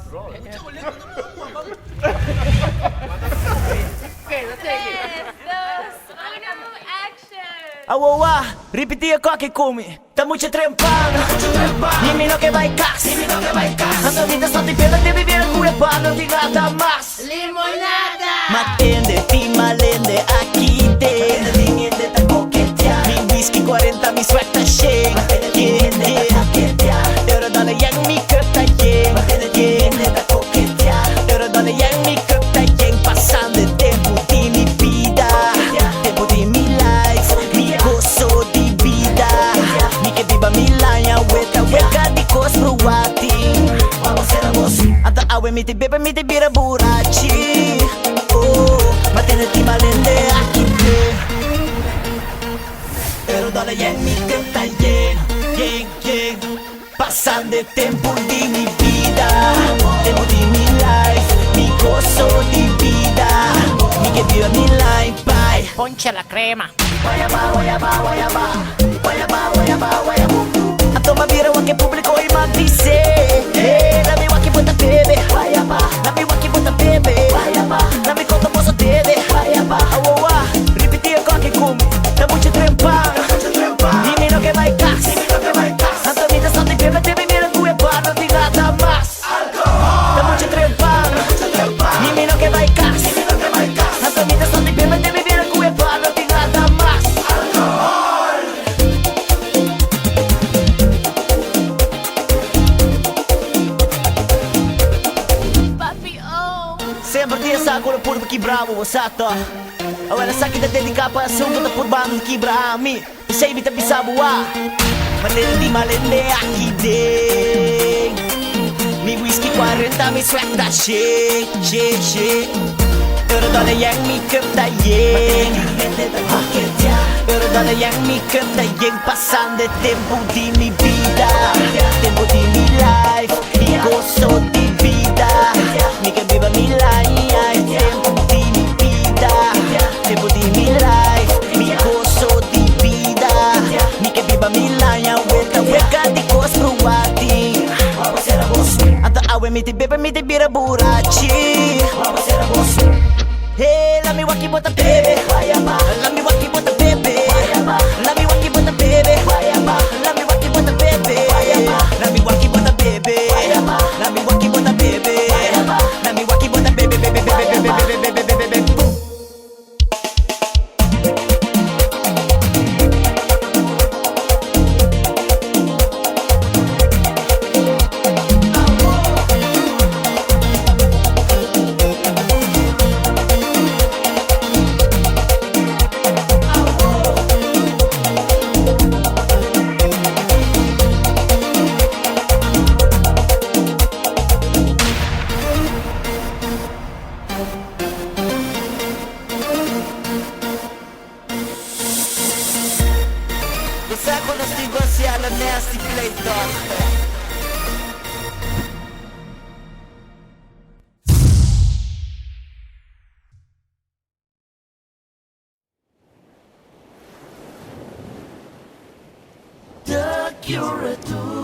bro. Aua, ripetia qualche come Tamuce trempano Dimmi lo che vai cas La tua vita sta di pena devi vivere cui parlo di nada más Limonada. Matende, ti malende, aquí te Di niente da coquetear Mi whisky 40, mi sweat shake Euro dollar yang mi köpta yang da coquetear Euro dollar yang mi köpta yang Passando il tempo di mi vida Tempo di mi life Mi gozo di vida Mi che viva mi laia Weka di kos pruati Anta awe mi te bira buraci Oh, matende ti malende aquí te Euro dollar yang mi köpta yang Passando il tempo di mi vida Tempo di mi life Mi gozo di vida Mi che viva mi life Bye Ponche la crema. A toma vira o que público e mag dice La mi waki bota bebe La mi waki bota bebe La mi conto posso deve Aua, ripetia qualche come Da mucho trempar Dimmi lo che vai cas La tua vita sta di bebe Devi vivere tu e parlo di nada más Da mucho trempar Dimmi lo che vai cas La tua vita sta di bebe Devi vivere tu e parlo di nada más Papi, oh. Sempre dia sa agora por que bravo sato Agora sa kita dedicar para sumbo ta por bang ki brami Sei bita bisa buah Malende di malende aqui de Mi whisky 40 mi sweat da shake Euro dollar yang mi cup da yang Euro dollar yang mi cup da yang Passando il tempo di mi vida Tempo di mi life Mi gozo di vida Mi che viva mi life Tempo di mi vida Tempo di mi life Mi gozo di vida Mi che viva mi life Weka di kos pruati Anta awe mi te bira buraci Hey, la mi waki bota bebe La mi waki bota bebe La mi waki bota bebe La mi waki bota bebe La mi waki bota bebe La mi waki bota bebe La mi waki bota bebe Boom. Lo sai quando sti gossi alla nasty play dog The cure to